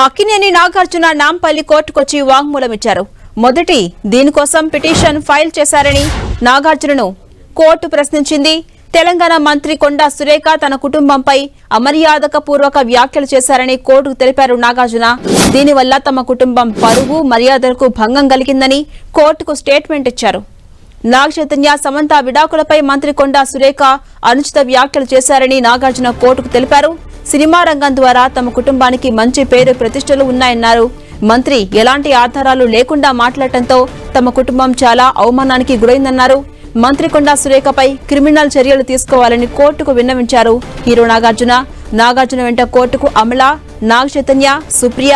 అక్కినేని నాగార్జున నాంపల్లి కోర్టుకొచ్చి వాంగ్మూలం ఇచ్చారు. మొదటి దీనికోసం పిటిషన్ ఫైల్ చేశారని నాగార్జునను కోర్టు ప్రశ్నించింది. తెలంగాణ మంత్రి కొండా సురేఖ తన కుటుంబంపై అమర్యాదకపూర్వక వ్యాఖ్యలు చేశారని కోర్టుకు తెలిపారు నాగార్జున. దీనివల్ల తమ కుటుంబం పరువు మర్యాదలకు భంగం కలిగిందని కోర్టుకు స్టేట్మెంట్ ఇచ్చారు. నాగ చైతన్య సమంత విడాకులపై మంత్రి కొండా సురేఖ అనుచిత వ్యాఖ్యలు చేశారని నాగార్జున కోర్టుకు తెలిపారు. సినిమా రంగం ద్వారా తమ కుటుంబానికి మంచి పేరు ప్రతిష్టలు ఉన్నాయన్నారు. మంత్రి ఎలాంటి ఆధారాలు లేకుండా మాట్లాడటంతో తమ కుటుంబం చాలా అవమానానికి గురైందన్నారు. మంత్రి కొండా సురేఖపై క్రిమినల్ చర్యలు తీసుకోవాలని కోర్టుకు విన్నవించారు. హీరో నాగార్జున వెంట కోర్టుకు అమల, నాగ చైతన్య, సుప్రియ,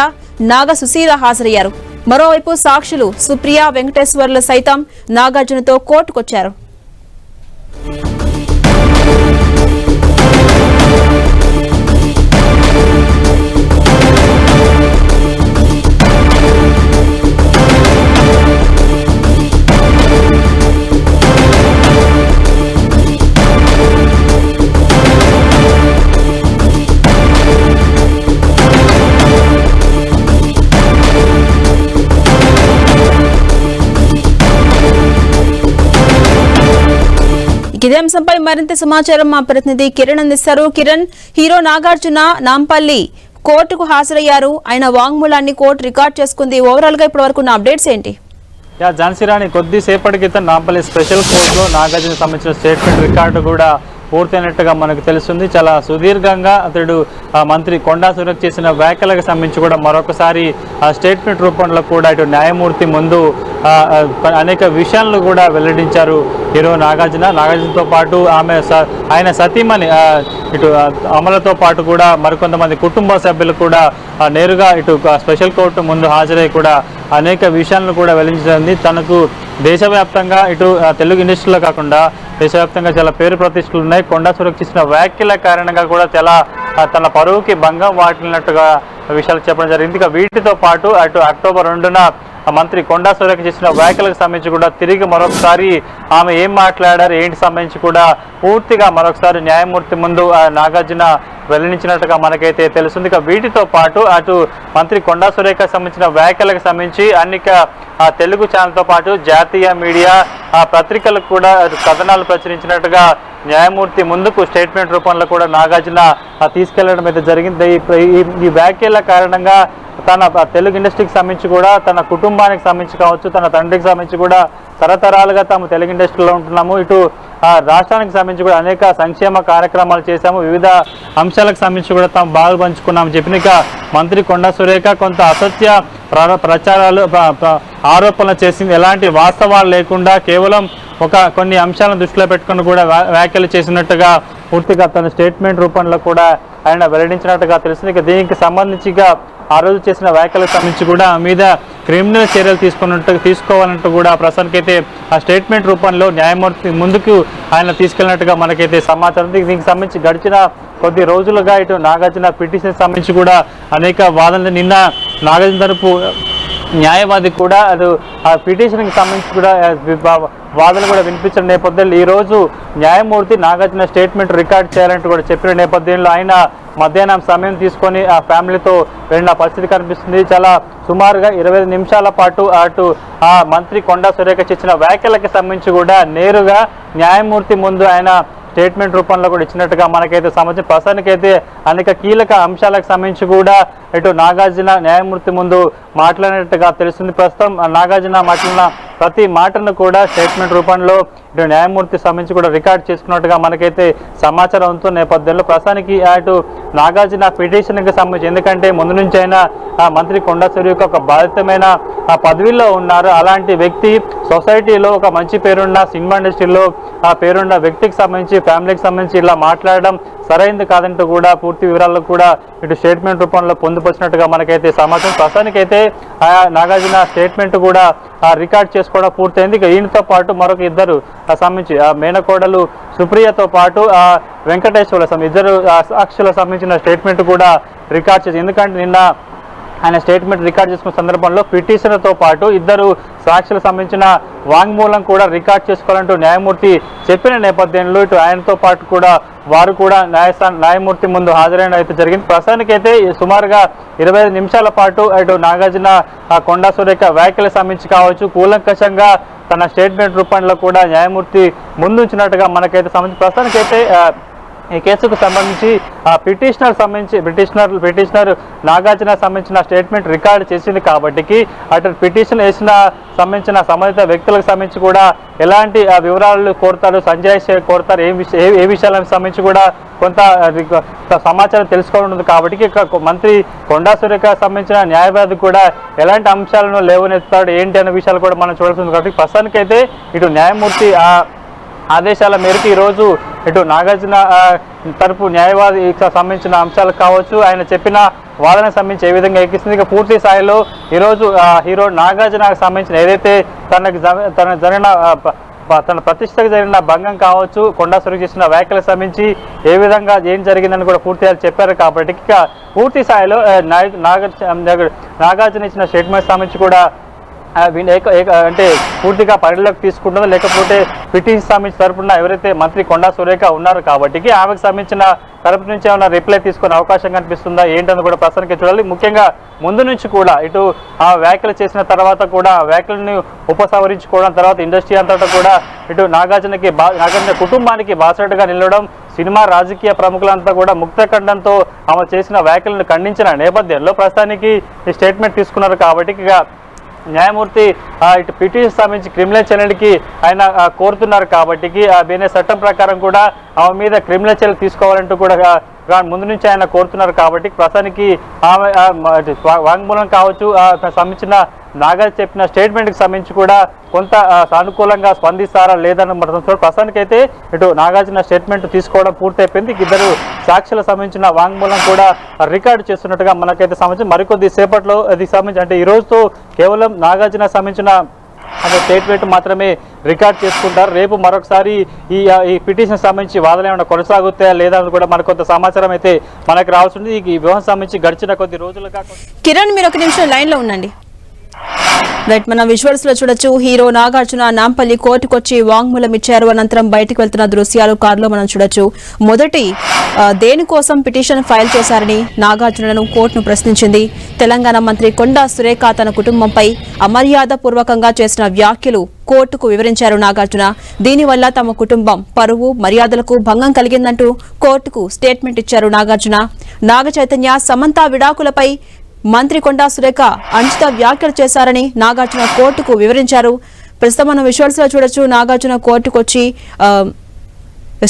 నాగ సుశీల హాజరయ్యారు. మరోవైపు సాక్షులు సుప్రియ, వెంకటేశ్వర్లు సైతం నాగార్జునతో కోర్టుకొచ్చారు. ఇదే అంశంపై మరింత సమాచారం మా ప్రతినిధి కిరణ్ అందిస్తారు. కిరణ్, హీరో నాగార్జున నాంపల్లి కోర్టుకు హాజరయ్యారు. ఆయన వాంగ్మూలాన్ని కోర్టు రికార్డ్ చేసుకుంది. ఓవరాల్ గా ఇప్పటి వరకు అప్డేట్స్ ఏంటి? ఝాన్సీ రాణి, కొద్దిసేపటి క్రితం నాంపల్లి స్పెషల్ కోర్టులో నాగార్జున సంబంధించిన స్టేట్మెంట్ రికార్డు కూడా పూర్తయినట్టుగా మనకు తెలుస్తుంది. చాలా సుదీర్ఘంగా అతడు మంత్రి కొండా సురేఖ చేసిన వ్యాఖ్యలకు సంబంధించి కూడా మరొకసారి స్టేట్మెంట్ రూపంలో కూడా ఇటు న్యాయమూర్తి ముందు అనేక విషయాలను కూడా వెల్లడించారు హీరో నాగార్జునతో పాటు ఆయన సతీమణి ఇటు అమలతో పాటు కూడా మరికొంతమంది కుటుంబ సభ్యులు కూడా నేరుగా ఇటు స్పెషల్ కోర్టు ముందు హాజరై కూడా అనేక విషయాలను కూడా వెల్లడించింది. తనకు దేశవ్యాప్తంగా ఇటు తెలుగు ఇండస్ట్రీలో కాకుండా దేశవ్యాప్తంగా చాలా పేరు ప్రతిష్టలు ఉన్నాయి. కొండా సురేఖ చేసిన వ్యాఖ్యల కారణంగా కూడా చాలా తన పరువుకి భంగం వాటిల్లినట్టుగా విషయాలు చెప్పడం జరిగింది. ఇక వీటితో పాటు అటు అక్టోబర్ 2న మంత్రి కొండా సురేఖ చేసిన వ్యాఖ్యలకు సంబంధించి కూడా తిరిగి మరొకసారి ఆమె ఏం మాట్లాడారు ఏంటి సంబంధించి కూడా పూర్తిగా మరొకసారి న్యాయమూర్తి ముందు నాగార్జున వెల్లడించినట్టుగా మనకైతే తెలుస్తుంది. ఇక వీటితో పాటు అటు మంత్రి కొండా సురేఖ సంబంధించిన వ్యాఖ్యలకు సంబంధించి అనేక తెలుగు ఛానల్తో పాటు జాతీయ మీడియా పత్రికలకు కూడా కథనాలు ప్రచురించినట్టుగా న్యాయమూర్తి ముందుకు స్టేట్మెంట్ రూపంలో కూడా నాగార్జున తీసుకెళ్లడం అయితే జరిగింది. ఈ వ్యాఖ్యల కారణంగా తన తెలుగు ఇండస్ట్రీకి సంబంధించి కూడా తన కుటుంబానికి సంబంధించి కావచ్చు, తన తండ్రికి సంబంధించి కూడా తరతరాలుగా తాము తెలుగు ఇండస్ట్రీలో ఉంటున్నాము, ఇటు రాష్ట్రానికి సంబంధించి కూడా అనేక సంక్షేమ కార్యక్రమాలు చేశాము, వివిధ అంశాలకు సంబంధించి కూడా తాము బాగా పంచుకున్నాము చెప్పిన మంత్రి కొండా సురేఖ కొంత అసత్య ప్రచారాలు ఆరోపణలు చేసింది. ఎలాంటి వాస్తవాలు లేకుండా కేవలం కొన్ని అంశాలను దృష్టిలో పెట్టుకుని కూడా వ్యాఖ్యలు చేసినట్టుగా పూర్తిగా తన స్టేట్మెంట్ రూపంలో కూడా ఆయన వెల్లడించినట్టుగా తెలిసింది. ఇక దీనికి సంబంధించి ఆ రోజు చేసిన వ్యాఖ్యలకు సంబంధించి కూడా మీద క్రిమినల్ చర్యలు తీసుకోవాలంటూ కూడా ప్రస్తుతానికైతే ఆ స్టేట్మెంట్ రూపంలో న్యాయమూర్తి ముందుకు ఆయన తీసుకెళ్ళినట్టుగా మనకైతే సమాచారం. దీనికి సంబంధించి గడిచిన కొద్ది రోజులుగా ఇటు నాగార్జున పిటిషన్ సంబంధించి కూడా అనేక వాదనలు నిన్న నాగార్జున తరపు న్యాయవాది కూడా అది ఆ పిటిషన్కి సంబంధించి కూడా వాదనలు కూడా వినిపించిన నేపథ్యంలో ఈరోజు న్యాయమూర్తి నాగార్జున స్టేట్మెంట్ రికార్డ్ చేయాలంటూ కూడా చెప్పిన నేపథ్యంలో ఆయన మధ్యాహ్నం సమయం తీసుకొని ఆ ఫ్యామిలీతో వెళ్ళిన పరిస్థితి కనిపిస్తుంది. చాలా సుమారుగా 25 నిమిషాల పాటు అటు ఆ మంత్రి కొండా సురేఖ చేసిన వ్యాఖ్యలకు సంబంధించి కూడా నేరుగా న్యాయమూర్తి ముందు ఆయన స్టేట్మెంట్ రూపంలో కూడా ఇచ్చినట్టుగా మనకైతే సమాచారం. ప్రస్తుతానికైతే అనేక కీలక అంశాలకు సంబంధించి కూడా ఇటు నాగార్జున న్యాయమూర్తి ముందు మాట్లాడినట్టుగా తెలుస్తుంది. ప్రస్తుతం నాగార్జున మాట్లాడిన ప్రతి మాటను కూడా స్టేట్మెంట్ రూపంలో ఇటు న్యాయమూర్తి సంబంధించి కూడా రికార్డ్ చేసుకున్నట్టుగా మనకైతే సమాచారం అవుతున్న నేపథ్యంలో ప్రస్తుతానికి అటు నాగార్జున పిటిషన్కి సంబంధించి, ఎందుకంటే ముందు నుంచి అయినా మంత్రి కొండా సురేఖ ఒక బాధితమైన పదవిలో ఉన్నారు. అలాంటి వ్యక్తి సొసైటీలో ఒక మంచి పేరున్న సినిమా ఇండస్ట్రీలో ఆ పేరున్న వ్యక్తికి సంబంధించి ఫ్యామిలీకి సంబంధించి ఇలా మాట్లాడడం సరైంది కాదంటూ కూడా పూర్తి వివరాలకు కూడా ఇటు స్టేట్మెంట్ రూపంలో పొందుపరిచినట్టుగా మనకైతే సమాచారం. ప్రస్తుతానికైతే నాగార్జున స్టేట్మెంట్ కూడా రికార్డ్ చేసుకోవడం పూర్తయింది. ఇక ఈయనతో పాటు మరొక ఇద్దరు సంబంధించి మేనకోడలు సుప్రియతో పాటు వెంకటేశ్వర్ల ఇద్దరు సాక్షులకు సంబంధించిన స్టేట్మెంట్ కూడా రికార్డ్ చేసి, ఎందుకంటే నిన్న ఆయన స్టేట్మెంట్ రికార్డ్ చేసుకున్న సందర్భంలో పిటిషనర్తో పాటు ఇద్దరు సాక్షులకు సంబంధించిన వాంగ్మూలం కూడా రికార్డ్ చేసుకోవాలంటూ న్యాయమూర్తి చెప్పిన నేపథ్యంలో ఇటు ఆయనతో పాటు కూడా వారు కూడా న్యాయమూర్తి ముందు హాజరైన అయితే జరిగింది. ప్రస్తుతానికైతే సుమారుగా 25 నిమిషాల పాటు ఇటు నాగార్జున కొండా సురేఖ వ్యాఖ్యలకు సంబంధించి కావచ్చు కూలంకషంగా తన స్టేట్మెంట్ రూపంలో కూడా న్యాయమూర్తి ముందుంచినట్టుగా మనకైతే సంబంధించి ప్రస్తుతానికైతే ఈ కేసుకు సంబంధించి పిటిషనర్ నాగార్జున సంబంధించిన స్టేట్మెంట్ రికార్డు చేసింది కాబట్టి అటు పిటిషన్ వేసిన సంబంధించిన సంబంధిత వ్యక్తులకు సంబంధించి కూడా ఎలాంటి వివరాలు కోరుతారు, సంజయ్ కోరుతారు, ఏ విషయాలకు సంబంధించి కూడా కొంత సమాచారం తెలుసుకోవడం కాబట్టి మంత్రి కొండా సురేఖ సంబంధించిన న్యాయవాది కూడా ఎలాంటి అంశాలను లేవనెత్తాడు ఏంటి అనే విషయాలు కూడా మనం చూడాల్సింది కాబట్టి ప్రస్తుతానికైతే ఇటు న్యాయమూర్తి ఆదేశాల మేరకు ఈరోజు ఇటు నాగార్జున తరపు న్యాయవాదికి సంబంధించిన అంశాలు కావచ్చు ఆయన చెప్పిన వాదనకు సంబంధించి ఏ విధంగా ఎక్కిస్తుంది ఇక పూర్తి స్థాయిలో ఈరోజు హీరో నాగార్జునకు సంబంధించిన ఏదైతే తన ప్రతిష్టకు జరిగిన భంగం కావచ్చు కొండా సురేఖ చేసిన వ్యాఖ్యలకు సంబంధించి ఏ విధంగా ఏం జరిగిందని కూడా పూర్తిగా చెప్పారు కాబట్టి ఇక పూర్తి స్థాయిలో నాగార్జున ఇచ్చిన స్టేట్మెంట్ సంబంధించి కూడా అంటే పూర్తిగా పరిగణలోకి తీసుకుంటుందో లేకపోతే పిటిషన్ సంబంధించి తరపున ఎవరైతే మంత్రి కొండా సురేఖ ఉన్నారు కాబట్టి ఆమెకు సంబంధించిన తరపు నుంచి ఏమైనా రిప్లై తీసుకునే అవకాశం కనిపిస్తుందా ఏంటని కూడా ప్రస్తుతానికి చూడాలి. ముఖ్యంగా ముందు నుంచి కూడా ఇటు ఆ వ్యాఖ్యలు చేసిన తర్వాత కూడా వ్యాఖ్యలను ఉపసంహరించుకోవడం తర్వాత ఇండస్ట్రీ అంతటా కూడా ఇటు నాగార్జున కుటుంబానికి బాసటగా నిలవడం సినిమా రాజకీయ ప్రముఖులంతా కూడా ముక్తఖండంతో ఆమె చేసిన వ్యాఖ్యలను ఖండించిన నేపథ్యంలో ప్రస్తుతానికి ఈ స్టేట్మెంట్ తీసుకున్నారు కాబట్టి ఇక న్యాయమూర్తి ఇటు పిటిషన్ సంబంధించి క్రిమినల్ చర్యలకి ఆయన కోరుతున్నారు కాబట్టి బీఎన్ఎస్ చట్టం ప్రకారం కూడా ఆమె మీద క్రిమినల్ చర్యలు తీసుకోవాలంటూ కూడా ముందు నుంచి ఆయన కోరుతున్నారు కాబట్టి ప్రస్తుతానికి ఆమె వాంగ్మూలం కావచ్చు సంబంధించిన నాగార్జున చెప్పిన స్టేట్మెంట్కి సంబంధించి కూడా కొంత సానుకూలంగా స్పందిస్తారా లేదన్న ప్రస్తుతానికైతే ఇటు నాగార్జున స్టేట్మెంట్ తీసుకోవడం పూర్తయిపోయింది. ఇద్దరు సాక్షులకు సంబంధించిన వాంగ్మూలం కూడా రికార్డు చేస్తున్నట్టుగా మనకైతే సంబంధించి మరికొద్ది సేపట్లో అది సంబంధించి అంటే ఈ రోజుతో కేవలం నాగార్జున సంబంధించిన స్టేట్మెంట్ మాత్రమే రికార్డ్ చేసుకుంటారు. రేపు మరొకసారి ఈ పిటిషన్ సంబంధించి వాదన ఏమైనా కొనసాగుతాయా లేదా అని కూడా మనకు కొంత సమాచారం అయితే మనకు రావాల్సింది. ఈ వ్యవహారం సంబంధించి గడిచిన కొద్ది రోజులుగా కిరణ్ మీరు ఒక నిమిషం లైన్ లో ఉండండి. రైట్, మనం విజువల్స్ లో చూడొచ్చు హీరో నాగార్జున నాంపల్లి కోర్టుకొచ్చి వాంగ్మూలం ఇచ్చారు. అనంతరం బయటకు వెళ్తున్న దృశ్యాలు కారులో మనం చూడొచ్చు. మొదటి దేనికోసం పిటిషన్ ఫైల్ చేశారని నాగార్జునను కోర్టును ప్రశ్నించింది. తెలంగాణ మంత్రి కొండా సురేఖ తన కుటుంబంపై అమర్యాద పూర్వకంగా చేసిన వ్యాఖ్యలు కోర్టుకు వివరించారు నాగార్జున. దీనివల్ల తమ కుటుంబం పరువు మర్యాదలకు భంగం కలిగిందంటూ కోర్టుకు స్టేట్మెంట్ ఇచ్చారు నాగార్జున. నాగ చైతన్య సమంత విడాకులపై మంత్రి కొండా సురేఖ అనుచిత వ్యాఖ్యలు చేశారని నాగార్జున కోర్టుకు వివరించారు. ప్రస్తుతం మనం విజువల్స్ లో చూడొచ్చు నాగార్జున కోర్టుకు వచ్చి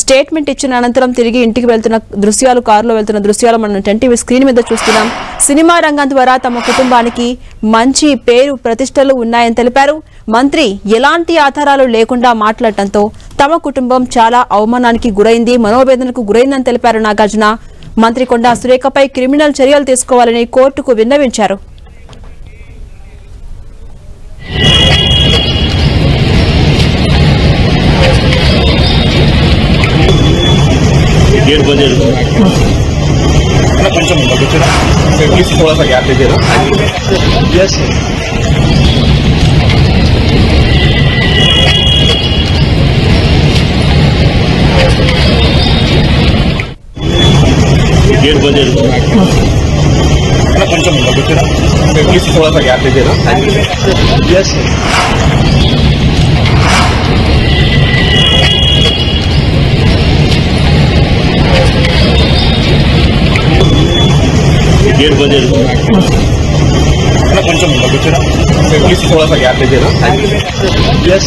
స్టేట్మెంట్ ఇచ్చిన అనంతరం తిరిగి ఇంటికి వెళ్తున్న దృశ్యాలు కారులో వెళ్తున్న దృశ్యాలు మనం టీవీ స్క్రీన్ మీద చూస్తున్నాం. సినిమా రంగం ద్వారా తమ కుటుంబానికి మంచి పేరు ప్రతిష్టలు ఉన్నాయని తెలిపారు. మంత్రి ఎలాంటి ఆధారాలు లేకుండా మాట్లాడటంతో తమ కుటుంబం చాలా అవమానానికి గురైంది, మనోవేదనకు గురైందని తెలిపారు నాగార్జున. మంత్రి కొండా సురేఖపై క్రిమినల్ చర్యలు తీసుకోవాలని కోర్టుకు విన్నవించారు. गेट बजे కొంచెం కూర్చోరా ప్లీజ్ थोड़ा सा गैप दीजिए ना यस गेट बजे కొంచెం కూర్చోరా ప్లీజ్ थोड़ा सा गैप दीजिए ना यस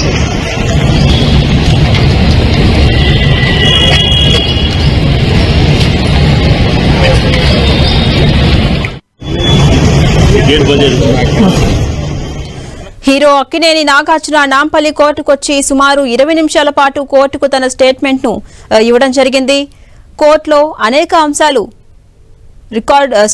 హీరో అక్కినేని నాగార్జున నాంపల్లి కోర్టుకొచ్చి సుమారు 20 నిమిషాల పాటు కోర్టుకు తన స్టేట్మెంట్ ను ఇవ్వడం జరిగింది. కోర్టులో అనేక అంశాలు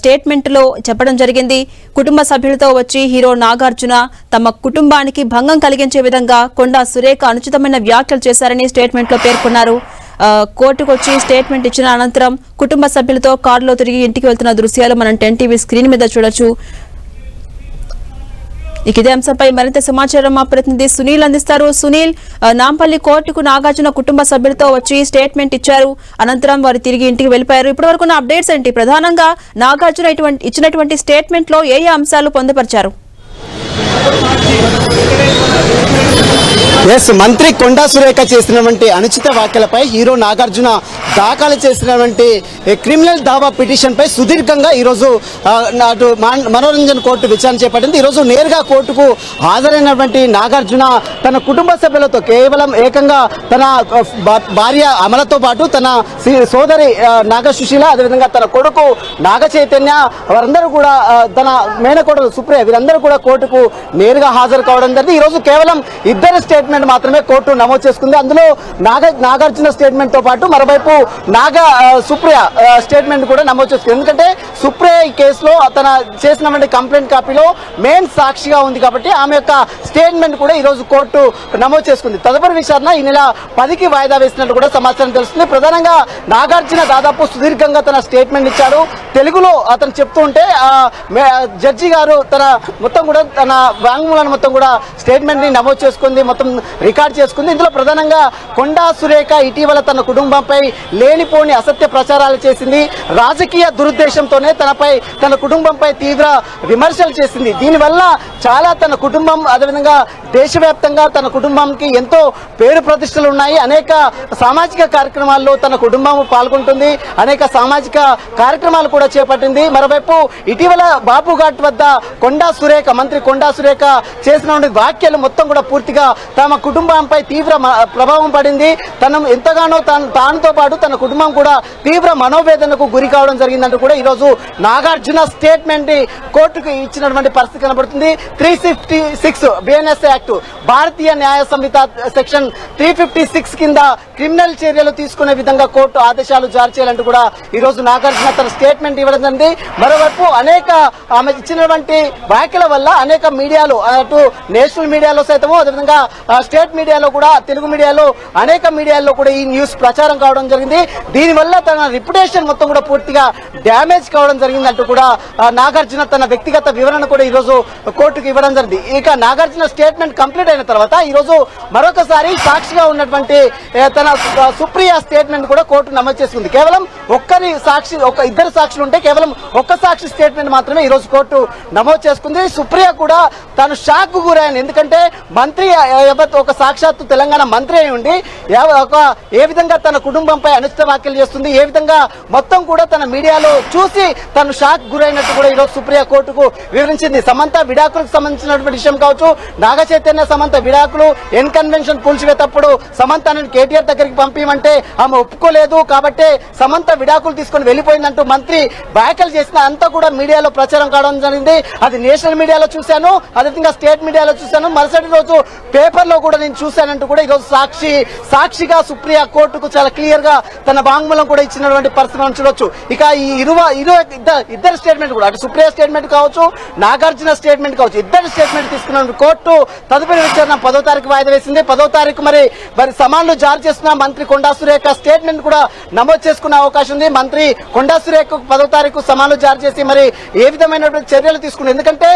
స్టేట్మెంట్ లో చెప్పడం జరిగింది. కుటుంబ సభ్యులతో వచ్చి హీరో నాగార్జున తమ కుటుంబానికి భంగం కలిగించే విధంగా కొండా సురేఖ అనుచితమైన వ్యాఖ్యలు చేశారని స్టేట్మెంట్ లో పేర్కొన్నారు. కోర్టుకొచ్చి స్టేట్మెంట్ ఇచ్చిన అనంతరం కుటుంబ సభ్యులతో కారులో తిరిగి ఇంటికి వెళ్తున్న దృశ్యాలు మనం టీవీ స్క్రీన్ మీద చూడొచ్చు. ఇక ఇదే అంశంపై మరింత సమాచారం మా ప్రతినిధి సునీల్ అందిస్తారు. సునీల్, నాంపల్లి కోర్టుకు నాగార్జున కుటుంబ సభ్యులతో వచ్చి స్టేట్మెంట్ ఇచ్చారు. అనంతరం వారు తిరిగి ఇంటికి వెళ్లిపోయారు. ఇప్పటి వరకు అప్డేట్స్ ఏంటి? ప్రధానంగా నాగార్జున ఇచ్చినటువంటి స్టేట్మెంట్ లో ఏ అంశాలు పొందుపరిచారు? మంత్రి కొండా సురేఖ చేసినటువంటి అనుచిత వ్యాఖ్యలపై హీరో నాగార్జున దాఖలు చేసినటువంటి క్రిమినల్ దావా పిటిషన్ పై సుదీర్ఘంగా ఈరోజు మనోరంజన్ కోర్టు విచారణ చేపట్టింది. ఈరోజు నేరుగా కోర్టుకు హాజరైనటువంటి నాగార్జున తన కుటుంబ సభ్యులతో కేవలం ఏకంగా తన భార్య అమలతో పాటు తన సోదరి నాగ సుశీల, అదేవిధంగా తన కొడుకు నాగ చైతన్య, వారందరూ కూడా తన మేనకోడలు సుప్రియ, వీరందరూ కూడా కోర్టుకు నేరుగా హాజరు కావడం జరిగింది. ఈరోజు కేవలం ఇద్దరు స్టేట్మెంట్ మాత్రమే కోర్టు నమోదు చేసుకుంది. అందులో నాగార్జున స్టేట్మెంట్ తో పాటు మరోవైపు సుప్రియ స్టేట్మెంట్ కూడా నమోదు చేసుకుంది. ఎందుకంటే సుప్రియ ఈ కేసులో తన చేసినటువంటి కంప్లైంట్ కాపీలో మెయిన్ సాక్షిగా ఉంది కాబట్టి ఆమె యొక్క స్టేట్మెంట్ కూడా ఈ రోజు కోర్టు నమోదు చేసుకుంది. తదుపరి విచారణ ఈ నెల 10కి వాయిదా వేసినట్టు కూడా సమాచారం తెలుస్తుంది. ప్రధానంగా నాగార్జున దాదాపు సుదీర్ఘంగా తన స్టేట్మెంట్ ఇచ్చాడు. తెలుగులో అతను చెప్తూ ఉంటే జడ్జి గారు తన మొత్తం కూడా తన వాంగ్మూలాన్ని మొత్తం కూడా స్టేట్మెంట్ ని నమోదు చేసుకుంది, మొత్తం రికార్డ్ చేసుకుంది. ఇందులో ప్రధానంగా కొండా సురేఖ ఇటీవల తన కుటుంబంపై లేనిపోని అసత్య ప్రచారాలు చేసింది. రాజకీయ దురుద్దేశంతోనే తన కుటుంబంపై తీవ్ర విమర్శలు చేసింది. దీనివల్ల చాలా తన కుటుంబం, అదేవిధంగా దేశవ్యాప్తంగా తన కుటుంబానికి ఎంతో పేరు ప్రతిష్టలు ఉన్నాయి. అనేక సామాజిక కార్యక్రమాల్లో తన కుటుంబం పాల్గొంటుంది, అనేక సామాజిక కార్యక్రమాలు కూడా చేపట్టింది. మరోవైపు ఇటీవల బాపుఘాట్ వద్ద మంత్రి కొండా సురేఖ చేసిన వ్యాఖ్యలు మొత్తం కూడా పూర్తిగా తమ కుటుంబంపై తీవ్ర ప్రభావం పడింది. తను ఎంతగానో తానుతో పాటు తన కుటుంబం కూడా తీవ్ర మనోవేదనకు గురి కావడం జరిగిందంటూ కూడా ఈరోజు నాగార్జున స్టేట్మెంట్ ని కోర్టుకు ఇచ్చినటువంటి పరిస్థితి కనబడుతుంది. 356 బిఎన్ఎస్ యాక్ట్, భారతీయ న్యాయ సంహిత సెక్షన్ 356 కింద క్రిమినల్ చర్యలు తీసుకునే విధంగా కోర్టు ఆదేశాలు జారీ చేయాలంటూ కూడా ఈ రోజు నాగార్జున తన స్టేట్మెంట్ ఇవ్వడం జరిగింది. మరోవైపు ఆమె ఇచ్చినటువంటి వ్యాఖ్యల వల్ల అనేక మీడియాలో, అటు నేషనల్ మీడియాలో సైతము, అదేవిధంగా స్టేట్ మీడియాలో కూడా, తెలుగు మీడియాలో, అనేక మీడియాల్లో కూడా ఈ న్యూస్ ప్రచారం కావడం జరిగింది. దీనివల్ల తన రిప్యుటేషన్ మొత్తం కూడా పూర్తిగా డ్యామేజ్ కావడం జరిగిందంటూ కూడా నాగార్జున తన వ్యక్తిగత వివరణ కూడా ఈ రోజు కోర్టుకు ఇవ్వడం జరిగింది. ఇక నాగార్జున స్టేట్మెంట్ కంప్లీట్ అయిన తర్వాత ఈ రోజు మరొకసారి సాక్షిగా ఉన్నటువంటి తన సుప్రియ స్టేట్మెంట్ కూడా కోర్టు నమోదు చేసుకుంది. కేవలం ఇద్దరు సాక్షులు ఉంటే కేవలం ఒక్క సాక్షి స్టేట్మెంట్ మాత్రమే ఈ రోజు కోర్టు నమోదు చేసుకుంది. సుప్రియ కూడా తాను షాక్ కు గురైంది. ఎందుకంటే మంత్రి ఒక సాక్షాత్తు తెలంగాణ మంత్రి అయి ఉండి ఏ విధంగా తన కుటుంబంపై అనుచిత వ్యాఖ్యలు చేస్తుంది, ఏ విధంగా మొత్తం కూడా తన మీడియాలో చూసి తను షాక్ గురైనట్టు కూడా ఈరోజు సుప్రియ కోర్టుకు వివరించింది. సమంత విడాకులకు సంబంధించినటువంటి విషయం కావచ్చు, నాగ చైతన్య సమంత విడాకులు ఎన్ కన్వెన్షన్ కూల్చివేటప్పుడు సమంతను కేటీఆర్ దగ్గరికి పంపించమంటే ఆమె ఒప్పుకోలేదు కాబట్టి సమంత విడాకులు తీసుకుని వెళ్లిపోయిందంటూ మంత్రి వ్యాఖ్యలు చేసిన అంతా కూడా మీడియాలో ప్రచారం కావడం జరిగింది. అది నేషనల్ మీడియాలో చూశాను, అదేవిధంగా స్టేట్ మీడియాలో చూశాను, మరుసటి రోజు పేపర్ లో కూడా నేను చూశానంటూ కూడా ఈరోజు సాక్షిగా సుప్రియ కోర్టుకు చాలా క్లియర్ గా తన వాంగ్మూలం కూడా ఇచ్చినటువంటి పరిస్థితి చూడొచ్చు. ఇక ఈ ఇద్దరు స్టేట్మెంట్ కూడా, అటు సుప్రియ స్టేట్మెంట్ కావచ్చు, నాగార్జున స్టేట్మెంట్ కావచ్చు, ఇద్దరు స్టేట్మెంట్ తీసుకున్న కోర్టు తదుపరి విచారణ 10వ తారీఖు వాయిదా వేసింది. 10వ తారీఖు మరి సమాన్లు జారీ చేస్తున్న మంత్రి కొండా సురేఖ స్టేట్మెంట్ కూడా నమోదు చేసుకునే అవకాశం ఉంది. మంత్రి కొండా సురేఖ 10వ తారీఖు సమాన్లు జారీ చేసి మరి ఏ విధమైనటువంటి చర్యలు తీసుకుంది. ఎందుకంటే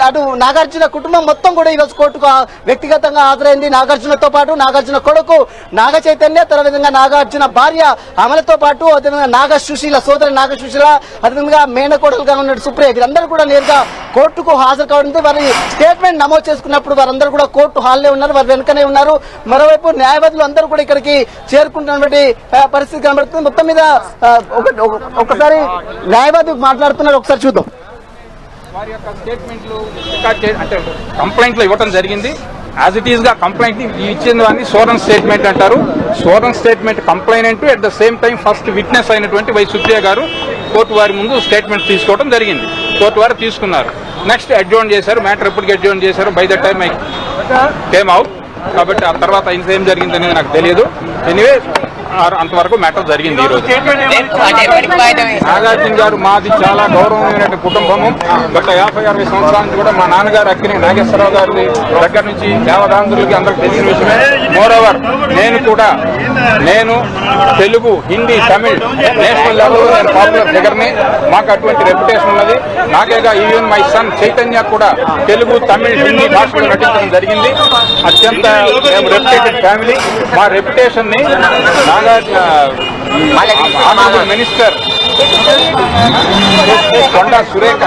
అటు నాగార్జున కుటుంబం మొత్తం కూడా ఈరోజు కోర్టుకు వ్యక్తిగతంగా హాజరైంది. నాగార్జునతో పాటు నాగార్జున కొడుకు నాగ చైతన్య, విధంగా నాగార్జున భార్య అమలతో పాటు అదేవిధంగా నాగ సుశీల, సోదరి నాగ సుశీల, అదేవిధంగా మేనకోడలుగా ఉన్న సుప్రియ, వీరందరూ కూడా నేరుగా కోర్టుకు హాజరు కావడంతో వారి స్టేట్మెంట్ నమోదు చేసుకున్నప్పుడు వారందరూ కూడా కోర్టు హాల్లో ఉన్నారు, వారు వెనుకనే ఉన్నారు. మరోవైపు న్యాయవాదులు అందరూ కూడా ఇక్కడికి చేరుకుంటున్నటువంటి పరిస్థితి కనబడుతుంది. మొత్తం మీద ఒకసారి న్యాయవాది మాట్లాడుతున్నారు, ఒకసారి చూద్దాం. వారి యొక్క స్టేట్మెంట్లు అంటే కంప్లైంట్ లో ఇవ్వడం జరిగింది. యాజ్ ఇట్ ఈస్ గా కంప్లైంట్ ఇచ్చిన దాన్ని సోరన్ స్టేట్మెంట్ అంటారు. Soren statement complainant at the same time first witness అయినటువంటి వై సుప్రియ గారు కోర్టు వారి ముందు స్టేట్మెంట్ తీసుకోవడం జరిగింది. కోర్టు వారు తీసుకున్నారు. నెక్స్ట్ అడ్జోర్న్ చేశారు. మ్యాటర్ ఎప్పటికి అడ్జోర్న్ చేశారు, by the time I came out. కాబట్టి ఆ తర్వాత ఏం జరిగింది అనేది నాకు తెలియదు. ఎనీవే అంతవరకు మ్యాటర్ జరిగింది. ఈ రోజు నాగార్జున గారు మాది చాలా గౌరవమైన కుటుంబము. గత 50-60 సంవత్సరాల నుంచి కూడా మా నాన్నగారు అక్కినే నాగేశ్వరరావు గారి దగ్గర నుంచి దేవదాంధ్రులకి అందరికి తెలిసిన విషయమే. మోరోవర్ నేను తెలుగు, హిందీ, తమిళ్ నేషనల్ లెవెల్లో నేను పాపులర్ ఫిగర్ని. మాకు అటువంటి రెప్యుటేషన్ ఉన్నది. నాకేగా ఈవెన్ మై సన్ చైతన్య కూడా తెలుగు, తమిళ్, హిందీ భాషలో నటించడం జరిగింది. అత్యంత మేము రెప్యుటేటెడ్ ఫ్యామిలీ. మా రెప్యుటేషన్ ని ఆనరబుల్ మినిస్టర్ కొండా సురేఖ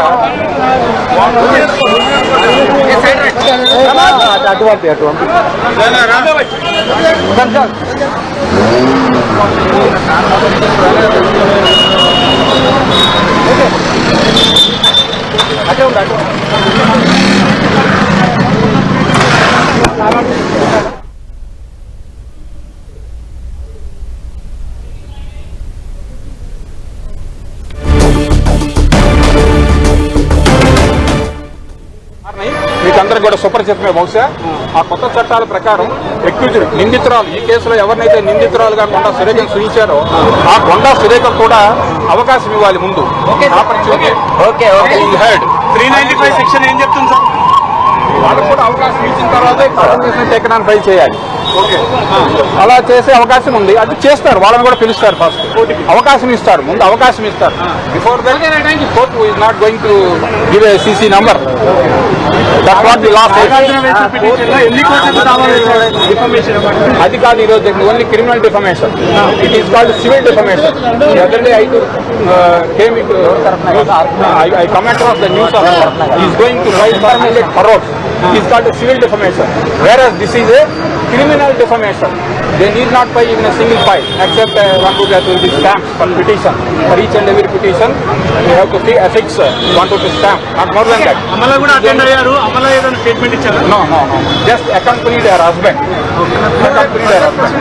మీకందరికి కూడా సుపరిచితమే. బహుశా ఆ కొత్త చట్టాల ప్రకారం ఎక్యూజ్డ్ నిందితురాలు, ఈ కేసులో ఎవరినైతే నిందితురాలుగా కొండా సురేఖను సూచించారో ఆ కొండా సురేఖ కూడా అవకాశం ఇవ్వాలి ముందు. 395 సెక్షన్ ఏం చెప్తుంది సార్? వాళ్ళకు కూడా అవకాశం ఇచ్చిన తర్వాత టెక్నాన్ ఫైల్ చేయాలి. అలా చేసే అవకాశం ఉంది. అది చేస్తారు. వాళ్ళని కూడా పిలుస్తారు. ఫస్ట్ అవకాశం ఇస్తారు, ముందు అవకాశం ఇస్తారు. Before that court is not going to give a CC number. That's what the law says. అది కాదు ఈరోజు only criminal defamation. It is called civil defamation. Other day I come across the news of he is going to file for 100 crores. It is called a civil defamation, whereas this is a criminal defamation. They need not pay even a single fine, except 1 rupee stamps for petition. For each and every petition, they have to affix 1 rupee stamp, not more than that. Amala కూడా attend అయ్యారు. అమలా ఏదైనా statement ఇచ్చారా? No. Just accompanied her husband. Accompanied her husband.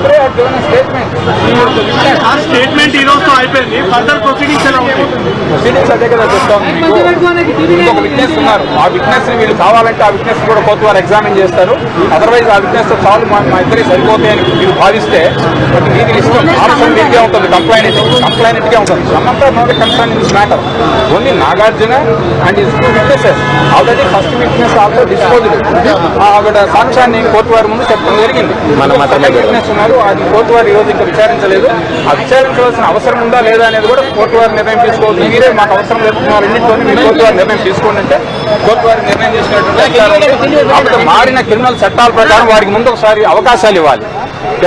They have given a statement. Statement ఈ రోజుతో అయిపోయింది. Further proceedings ఎలా ఉంటాయి? Proceedings అదే కదా చెప్తాం మీకు. ఇంకొక విట్నెస్ ఉన్నారు. ఆ విట్నెస్ ని వీళ్ళు కావాలంటే ఆ విట్నెస్ కూడా కోర్టు వారు ఎగ్జామిన్ చేస్తారు. అదర్వైజ్ ఆ విట్నెస్ తో చాలు మా ఇద్దరికి సరిపోతాయని మీరు భావిస్తే మీకు ఇష్టం. ఆప్షన్ మీకే ఉంటుంది. కంప్లైనెంట్ గా ఉంటుంది. Not concern in this matter. Only Nagarjuna and his 2 witnesses. Already first witness also disposed. ఆవిడ సాక్ష్యాన్ని కోర్టు వారి ముందు చెప్పడం జరిగింది. విట్నెస్ ఉన్నారు. అది కోర్టు వారు ఈ రోజు ఇంకా విచారించలేదు. ఆ విచారించవలసిన అవసరం ఉందా లేదా అనేది కూడా కోర్టు వారి నిర్ణయం తీసుకోవచ్చు. మీరే మాకు అవసరం లేకుండా రెండింటితో మీరు కోర్టు వారి నిర్ణయం తీసుకోండి అంటే కోర్టు వారి నిర్ణయం తీసుకున్నట్టు మారిన క్రిమినల్ చట్టాల ప్రకారం వారికి ముందు ఒకసారి అవకాశాలు ఇవ్వాలి.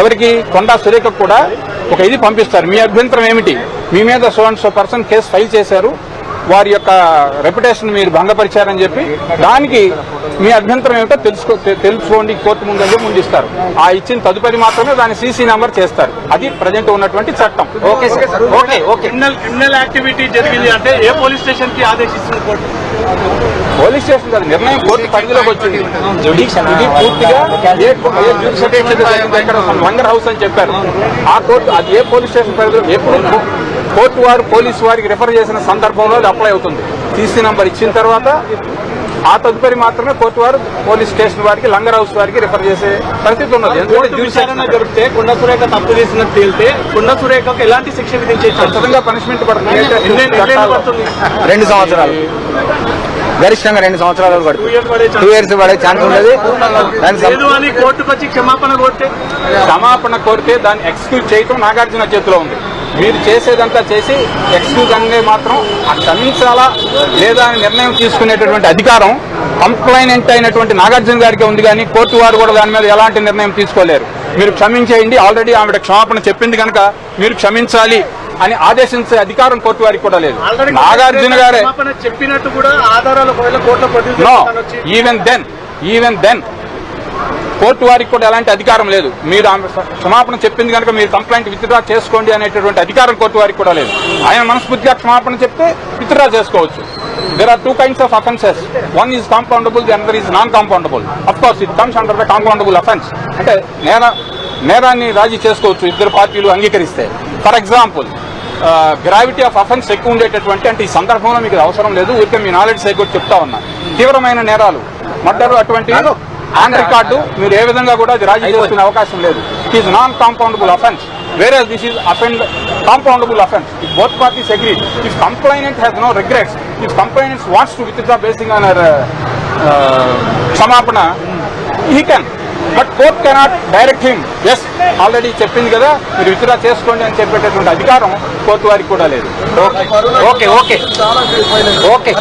ఎవరికి? కొండా సురేఖకు కూడా ఒక ఇది పంపిస్తారు. మీ అభ్యంతరం ఏమిటి? మీ మీద so and so person case file చేశారు, వారి యొక్క రెప్యుటేషన్ మీరు భంగపరిచారని చెప్పి దానికి మీ అభ్యంతరం ఏమిటో తెలుసుకోండి కోర్టు ముందు ఇస్తారు. ఆ ఇచ్చిన తదుపరి మాత్రమే దాన్ని సీసీ నెంబర్ చేస్తారు. అది ప్రజెంట్ ఉన్నటువంటి చట్టం. క్రిమినల్ యాక్టివిటీ జరిగింది అంటే ఏ పోలీస్ స్టేషన్ కి ఆదేశిస్తుంది కోర్టు? పోలీస్ స్టేషన్ కాదు, నిర్ణయం కోర్టు పరిధిలోకి వచ్చింది. ఇది పూర్తిగా ఇక్కడ లంగర్ హౌస్ అని చెప్పారు. ఆ కోర్టు అది ఏ పోలీస్ స్టేషన్ పరిధిలో ఎప్పుడు కోర్టు వారు పోలీసు వారికి రిఫర్ చేసిన సందర్భంలో అది అప్లై అవుతుంది. సీసీ నంబర్ ఇచ్చిన తర్వాత ఆ తదుపరి మాత్రమే కోర్టు వారు పోలీస్ స్టేషన్ వారికి లంగర్ హౌస్ వారికి రిఫర్ చేసే పరిస్థితి ఉన్నది. ఎందుకంటే విచారణ జరిపితే కొండా సురేఖ తప్పు చేసినట్టు తేలితే కొండా సురేఖకు ఎలాంటి శిక్ష విధించే ఖచ్చితంగా పనిష్మెంట్ పడుతుంది. 2 సంవత్సరాలు గరిష్టంగా 2 సంవత్సరాలు పడుతుంది. 2 years పడే ఛాన్స్ ఉండదు. కోర్టుకు వచ్చి క్షమాపణ కోరితే దాన్ని ఎక్స్క్యూజ్ చేయటం నాగార్జున చేతిలో ఉంది. మీరు చేసేదంతా చేసి ఎక్స్క్యూజ్ అనే మాత్రం క్షమించాలా లేదా అని నిర్ణయం తీసుకునేటటువంటి అధికారం కంప్లైనెంట్ అయినటువంటి నాగార్జున గారికి ఉంది. కానీ కోర్టు వారు కూడా దాని మీద ఎలాంటి నిర్ణయం తీసుకోలేరు. మీరు క్షమించేయండి, ఆల్రెడీ ఆవిడ క్షమాపణ చెప్పింది కనుక మీరు క్షమించాలి అని ఆదేశించే అధికారం కోర్టు వారికి కూడా లేదు. నాగార్జున గారే చెప్పినట్టు కూడా ఆధారాలు ఈవెన్ దెన్ కోర్టు వారికి కూడా ఎలాంటి అధికారం లేదు. మీరు ఆమె క్షమాపణ చెప్పింది కనుక మీరు కంప్లైంట్ విత్డ్రా చేసుకోండి అనేటటువంటి అధికారం కోర్టు వారికి కూడా లేదు. ఆయన మనస్ఫూర్తిగా క్షమాపణ చెప్తే విత్డ్రా చేసుకోవచ్చు. There are 2 kinds of offences. One is compoundable, the other is non-compoundable. Of course, it comes under the compoundable offence. అంటే నేరాన్ని రాజీ చేసుకోవచ్చు ఇద్దరు పార్టీలు అంగీకరిస్తే. For example gravity of offence ఎక్కువ ఉండేటటువంటి, అంటే ఈ సందర్భంలో మీకు అవసరం లేదు, ఊరికే మీ నాలెడ్జ్ సైకోట్ చెప్తా ఉన్నా, తీవ్రమైన నేరాలు, మర్డర్, అటువంటి ఆన్ రికార్డు మీరు ఏ విధంగా కూడా అది రాజీ చేసుకునే అవకాశం లేదు. It is non compoundable offence, వేరే this is compoundable offence. If both parties agree, if complainant has no regrets, if complainant wants to withdraw basing on her samapana, he can. But court cannot direct him. Yes, already చెప్పింది కదా మీరు withdraw చేసుకోండి అని చెప్పేటటువంటి అధికారం court వారికి కూడా లేదు. Okay okay okay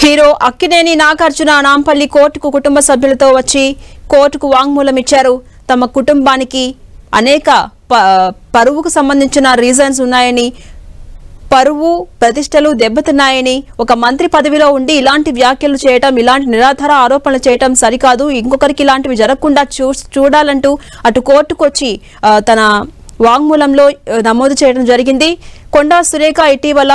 hero Akkineni Nagarjuna Nampally కోర్టుకు కుటుంబ సభ్యులతో వచ్చి కోర్టుకు వాంగ్మూలం ఇచ్చారు. తమ కుటుంబానికి అనేక పరువుకు సంబంధించిన రీజన్స్ ఉన్నాయని, పరువు ప్రతిష్టలు దెబ్బతిన్నాయని, ఒక మంత్రి పదవిలో ఉండి ఇలాంటి వ్యాఖ్యలు చేయటం, ఇలాంటి నిరాధార ఆరోపణలు చేయటం సరికాదు, ఇంకొకరికి ఇలాంటివి జరగకుండా చూడాలంటూ అటు కోర్టుకు వచ్చి తన వాంగ్మూలంలో నమోదు చేయడం జరిగింది. కొండా సురేఖ ఇటీవల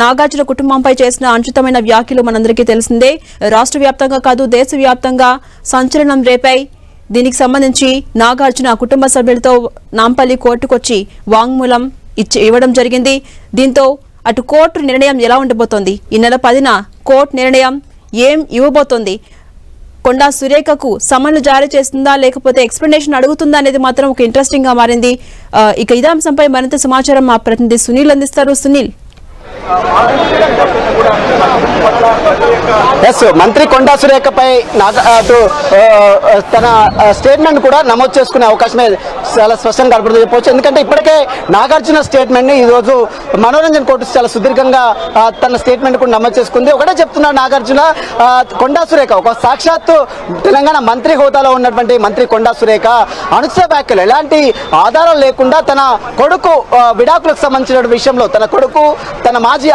నాగార్జున కుటుంబంపై చేసిన అనుచితమైన వ్యాఖ్యలు మనందరికీ తెలిసిందే. రాష్ట్ర వ్యాప్తంగా కాదు దేశవ్యాప్తంగా సంచలనం రేపాయి. దీనికి సంబంధించి నాగార్జున కుటుంబ సభ్యులతో నాంపల్లి కోర్టుకొచ్చి వాంగ్మూలం ఇవ్వడం జరిగింది. దీంతో అటు కోర్టు నిర్ణయం ఎలా ఉండబోతోంది, ఈ నెల 10న కోర్టు నిర్ణయం ఏం ఇవ్వబోతోంది, కొండా సురేఖకు సమన్లు జారీ చేస్తుందా లేకపోతే ఎక్స్ప్లెనేషన్ అడుగుతుందా అనేది మాత్రం ఒక ఇంట్రెస్టింగ్ గా మారింది. ఇక ఇదే అంశంపై మరింత సమాచారం మా ప్రతినిధి సునీల్ అందిస్తారు. సునీల్, మంత్రి కొండా సురేఖపై తన స్టేట్మెంట్ కూడా నమోదు చేసుకునే అవకాశమే చాలా స్పష్టంగా కనపడుతుంది చెప్పవచ్చు. ఎందుకంటే ఇప్పటికే నాగార్జున స్టేట్మెంట్ ని ఈ రోజు మనోరంజన్ కోర్టు చాలా సుదీర్ఘంగా తన స్టేట్మెంట్ కూడా నమోదు చేసుకుంది. ఒకటే చెప్తున్నాడు నాగార్జున, కొండా సురేఖ ఒక సాక్షాత్తు తెలంగాణ మంత్రి హోదాలో ఉన్నటువంటి మంత్రి కొండా సురేఖ అనుచిత వ్యాఖ్యలు ఎలాంటి ఆధారం లేకుండా తన కొడుకు విడాకులకు సంబంధించిన విషయంలో, తన కొడుకు తన మాజీ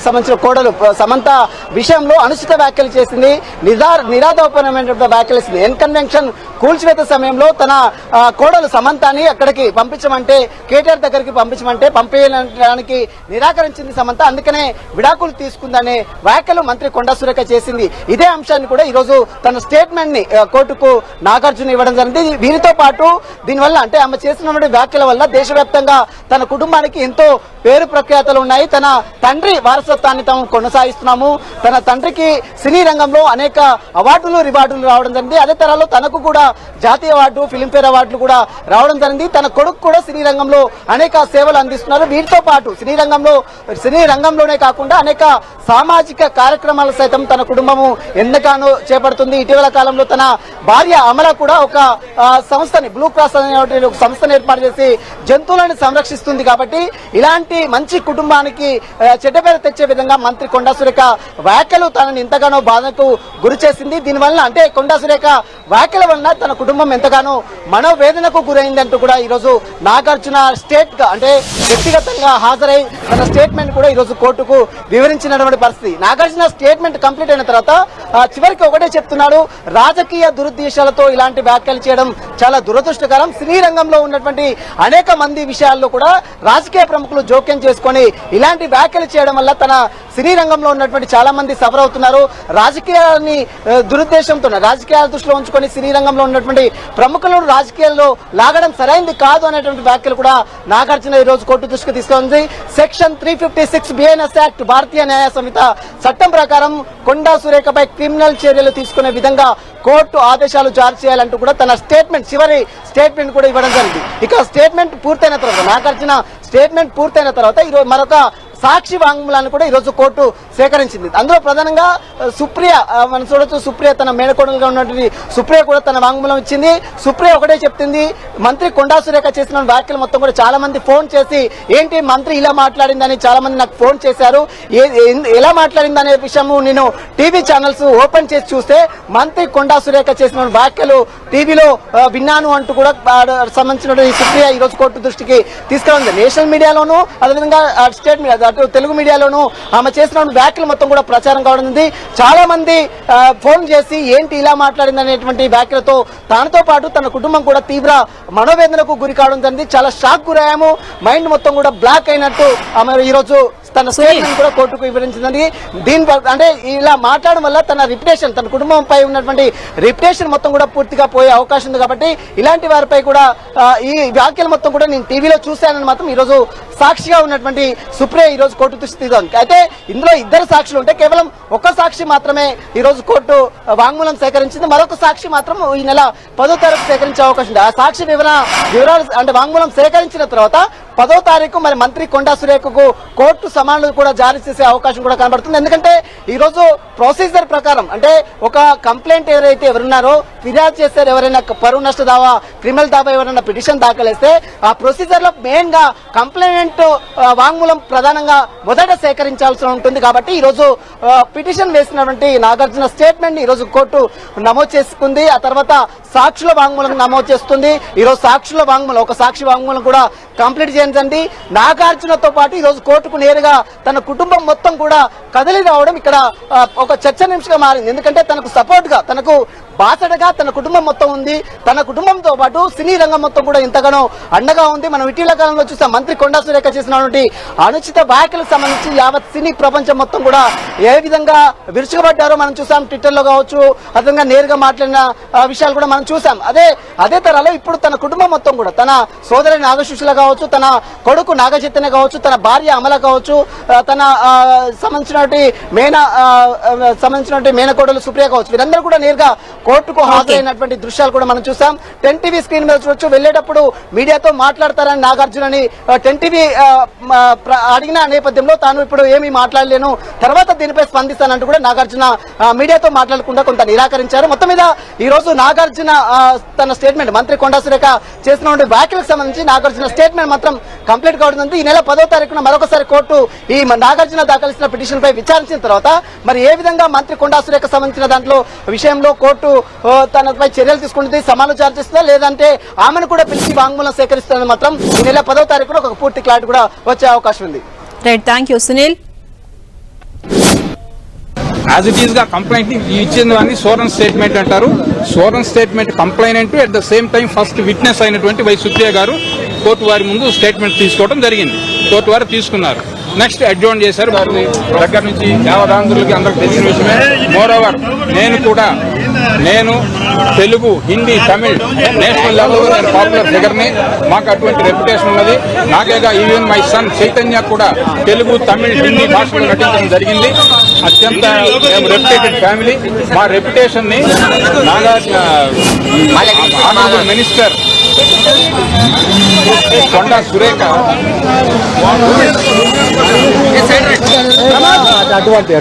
సంబంధించిన కోడలు సమంత విషయంలో అనుచిత వ్యాఖ్యలు చేసింది, నిరాధారపరమైనటువంటి వ్యాఖ్యలు చేసింది. ఎన్కన్వెన్షన్ కూల్చివేత సమయంలో తన కోడలు సమంతని అక్కడికి పంపించమంటే, కేటీఆర్ దగ్గరికి పంపించమంటే పంపించడానికి నిరాకరించింది సమంత. అందుకనే విడాకులు తీసుకుందనే వ్యాఖ్యలు మంత్రి కొండా సురేఖ చేసింది. ఇదే అంశాన్ని కూడా ఈరోజు తన స్టేట్మెంట్ ని కోర్టుకు నాగార్జున ఇవ్వడం జరిగింది. వీరితో పాటు దీనివల్ల అంటే ఆమె చేసినటువంటి వ్యాఖ్యల వల్ల దేశవ్యాప్తంగా తన కుటుంబానికి ఎంతో పేరు ప్రఖ్యాతలు ఉన్నాయి. తన తండ్రి వారసత్వాన్ని తాము కొనసాగిస్తున్నాము. తన తండ్రికి సినీ రంగంలో అనేక అవార్డులు రివార్డులు రావడం జరిగింది. అదే తరాలో తనకు కూడా జాతీయ అవార్డు, ఫిలింఫేర్ అవార్డులు కూడా రావడం జరిగింది. తన కొడుకు కూడా సినీ రంగంలో అనేక సేవలు అందిస్తున్నారు. వీటితో పాటు సినీ రంగంలోనే కాకుండా అనేక సామాజిక కార్యక్రమాలు సైతం తన కుటుంబము ఎంతగానో చేపడుతుంది. ఇటీవల కాలంలో తన భార్య అమల కూడా ఒక సంస్థని, బ్లూ క్రాస్ అనే ఒక సంస్థను ఏర్పాటు చేసి జంతువులను సంరక్షిస్తుంది. కాబట్టి ఇలాంటి మంచి కుటుంబానికి చెడ్డ పేరు తెచ్చే విధంగా మంత్రి కొండా సురేఖ వ్యాఖ్యలు తనని ఎంతగానో బాధకు గురి చేసింది. దీనివల్ల అంటే కొండా సురేఖ వ్యాఖ్యల వలన తన కుటుంబం ఎంతగానో మనోవేదనకు గురైందంటూ కూడా ఈరోజు నాగార్జున స్టేట్ గా అంటే వ్యక్తిగతంగా హాజరై తన స్టేట్మెంట్ కూడా ఈరోజు కోర్టుకు వివరించినటువంటి పరిస్థితి. నాగార్జున స్టేట్మెంట్ కంప్లీట్ అయిన తర్వాత చివరికి ఒకటే చెప్తున్నాడు, రాజకీయ దురుద్దేశాలతో ఇలాంటి వ్యాఖ్యలు చేయడం చాలా దురదృష్టకరం. సినీ రంగంలో ఉన్నటువంటి అనేక మంది విషయాల్లో కూడా రాజకీయ ప్రముఖులు జోక్యం చేసుకొని ఇలాంటి వ్యాఖ్యలు చేయడం వల్ల తన సినీ రంగంలో ఉన్నటువంటి చాలా మంది సఫర్ అవుతున్నారు. రాజకీయాన్ని దురుద్దేశంతో, రాజకీయాల దృష్టిలో ఉంచుకొని సినీ రంగంలో ఉన్నటువంటి ప్రముఖులను రాజకీయాల్లో లాగడం సరైంది కాదు అనేటువంటి వ్యాఖ్యలు కూడా నాగార్జున ఈ రోజు కోర్టు దృష్టికి తీసుకుంది. సెక్షన్ 356 BNS యాక్ట్, భారతీయ న్యాయ సంహిత చట్టం ప్రకారం కొండా సురేఖపై క్రిమినల్ చర్యలు తీసుకునే విధంగా కోర్టు ఆదేశాలు జారీ చేయాలంటూ కూడా తన చివరి స్టేట్మెంట్ కూడా ఇవ్వడం జరిగింది. ఇక స్టేట్మెంట్ పూర్తయిన తర్వాత, నాగార్జున స్టేట్మెంట్ పూర్తయిన తర్వాత ఈరోజు మరొక సాక్షి వాంగ్మూలాన్ని కూడా ఈరోజు కోర్టు సేకరించింది. అందులో ప్రధానంగా సుప్రియ, మనం చూడొచ్చు, సుప్రియ తన మేనకోడలుగా ఉన్నటువంటి సుప్రియ కూడా తన వాంగ్మూలం ఇచ్చింది. సుప్రియ ఒకటే చెప్తుంది, మంత్రి కొండా సురేఖ చేసిన వ్యాఖ్యలు మొత్తం కూడా చాలా మంది ఫోన్ చేసి ఏంటి మంత్రి ఇలా మాట్లాడిందని చాలా మంది నాకు ఫోన్ చేశారు, ఎలా మాట్లాడింది అనే విషయము నేను టీవీ ఛానల్స్ ఓపెన్ చేసి చూస్తే మంత్రి కొండా సురేఖ చేసిన వ్యాఖ్యలు టీవీలో విన్నాను అంటూ కూడా సంబంధించిన సుప్రియ ఈ రోజు కోర్టు దృష్టికి తీసుకురాఉంది. నేషనల్ మీడియాలోను అదేవిధంగా స్టేట్ మీడియా, అటు తెలుగు మీడియాలోను ఆమె చేసిన వ్యాఖ్యలు మొత్తం కూడా ప్రచారం కావడం. చాలా మంది ఫోన్ చేసి ఏంటి ఇలా మాట్లాడింది అనేటువంటి వ్యాఖ్యలతో తనతో పాటు తన కుటుంబం కూడా తీవ్ర మనోవేదనకు గురి కావడం జరిగింది. చాలా షాక్ గురయ్యాము, మైండ్ మొత్తం కూడా బ్లాక్ అయినట్టు ఆమె ఈ రోజు తన స్టేట్మెంట్ కూడా కోర్టుకు వివరించింది. దీని అంటే ఇలా మాట్లాడడం వల్ల తన రిప్యుటేషన్, తన కుటుంబంపై ఉన్నటువంటి రిప్యుటేషన్ మొత్తం కూడా పూర్తిగా పోయే అవకాశం ఉంది కాబట్టి ఇలాంటి వారిపై కూడా ఈ వ్యాఖ్యలు మొత్తం కూడా నేను టీవీలో చూశానని మాత్రం ఈరోజు సాక్షిగా ఉన్నటువంటి సుప్రియ ఈ రోజు కోర్టు దృష్టి అయితే ఇందులో ఇద్దరు సాక్షులు ఉంటే కేవలం ఒక సాక్షి మాత్రమే ఈ రోజు కోర్టు వాంగ్మూలం సేకరించింది. మరొక సాక్షి మాత్రం ఈ నెల 10వ తారీఖు సేకరించే అవకాశం ఉంది. ఆ సాక్షి వివరాలు అంటే వాంగ్మూలం సేకరించిన తర్వాత 10వ తారీఖు మరి మంత్రి కొండా సురేఖకు కోర్టు సమన్లు కూడా జారీ చేసే అవకాశం కూడా కనబడుతుంది. ఎందుకంటే ఈ రోజు ప్రొసీజర్ ప్రకారం అంటే ఒక కంప్లైంట్ ఎవరున్నారో ఫిర్యాదు చేస్తారు, ఎవరైనా పరువు నష్ట దావా క్రిమినల్ దావా ఎవరైనా పిటిషన్ దాఖలేస్తే ఆ ప్రొసీజర్ లో మెయిన్ గా కంప్లైంట్ వాంగ్మూలం ప్రధానంగా మొదట సేకరించాల్సి ఉంటుంది. కాబట్టి ఈ రోజు పిటిషన్ వేసినటువంటి నాగార్జున స్టేట్మెంట్ ని ఈ రోజు కోర్టు నమోదు చేసుకుంది. ఆ తర్వాత సాక్షుల వాంగ్మూలం నమోదు చేస్తుంది. ఈ రోజు సాక్షుల వాంగ్మూలం ఒక సాక్షి వాంగ్మూలం కూడా కంప్లీట్ చేయండి. నాగార్జునతో పాటు ఈ రోజు కోర్టుకు నేరుగా తన కుటుంబం మొత్తం కూడా కదిలి రావడం ఇక్కడ ఒక చర్చనీయాంశంగా మారింది. ఎందుకంటే తనకు సపోర్ట్ గా తనకు బాసటగా తన కుటుంబం మొత్తం ఉంది. తన కుటుంబంతో పాటు సినీ రంగం మొత్తం కూడా ఇంతగానో అండగా ఉంది. మనం ఇటీవల కాలంలో చూసాం మంత్రి కొండా సురేఖ చేసినటువంటి అనుచిత వ్యాఖ్యలకు సంబంధించి యావత్ సినీ ప్రపంచం మొత్తం కూడా ఏ విధంగా విరుచుకుపడ్డారో మనం చూసాం. ట్విట్టర్ లో కావచ్చు, అదంగా నేరుగా మాట్లాడిన విషయాలు కూడా మనం చూసాం. అదే తరాలో ఇప్పుడు తన కుటుంబం మొత్తం కూడా తన సోదరి నాగశిశుల కావచ్చు, తన కొడుకు నాగచైతన్య కావచ్చు, తన భార్య అమల కావచ్చు, తన సంబంధించినటువంటి మేనకోడలు సుప్రియ కావచ్చు, వీరందరూ కూడా నేరుగా కోర్టుకు హాజరైనటువంటి దృశ్యాలు కూడా మనం చూసాం. 10 టీవీ స్క్రీన్ మీద చూడొచ్చు. వెళ్లేటప్పుడు మీడియాతో మాట్లాడతారని నాగార్జునని 10 టీవీ అడిగిన నేపథ్యంలో తాను ఇప్పుడు ఏమీ మాట్లాడలేను, తర్వాత దీనిపై స్పందిస్తానంటూ కూడా నాగార్జున మీడియాతో మాట్లాడకుండా కొంత నిరాకరించారు. మొత్తం మీద ఈ రోజు నాగార్జున తన స్టేట్మెంట్ మంత్రి కొండా సురేఖ చేసినటువంటి వ్యాఖ్యలకు సంబంధించి నాగార్జున స్టేట్మెంట్ మాత్రం కంప్లీట్ కావడం. ఈ నెల 10వ తారీఖున మరొకసారి కోర్టు ఈ నాగార్జున దాఖలిసిన పిటిషన్ పై విచారించిన తర్వాత మరి ఏ విధంగా మంత్రి కొండా సురేఖ సంబంధించిన దాంట్లో విషయంలో కోర్టు తనపై చర్యలు తీసుకుంటుంది, సమాధానం జారీ చేస్తుందా లేదంటే ఆమెను కూడా పిలిచి వాంగ్మూలం సేకరిస్తుందని మాత్రం ఈ నెల 10వ తారీఖున ఒక పూర్తి క్లారిటీ కూడా వచ్చే అవకాశం ఉంది. Right, thank you Sunil. As it is గా కంప్లైంట్ ఇచ్చిందని సోరన్ స్టేట్మెంట్ అంటారు. Soren statement complainant at the same time first witness అయినటువంటి వై సుప్రియ గారు కోర్టు వారి ముందు స్టేట్మెంట్ తీసుకోవడం జరిగింది. కోర్టు వారు తీసుకున్నారు. నెక్స్ట్ అడ్జోర్న్ చేశారు. వారిని దగ్గర నుంచి యావదాంధ్రులకి అందరికి తెలిసిన విషయమే. మోర్ ఓవర్ నేను తెలుగు, హిందీ, తమిళ్ నేషనల్ లెవెల్లో నేను పాపులర్ ఫిగర్ని. మాకు అటువంటి రెప్యుటేషన్ ఉన్నది. నాకేగా ఈవెన్ మై సన్ చైతన్య కూడా తెలుగు, తమిళ్, హిందీ భాషలో నటించడం జరిగింది. అత్యంత మేము రెప్యుటేటెడ్ ఫ్యామిలీ. మా రెప్యుటేషన్ ని ఆనరబుల్ మినిస్టర్ కొండా సురేఖ అటువంటి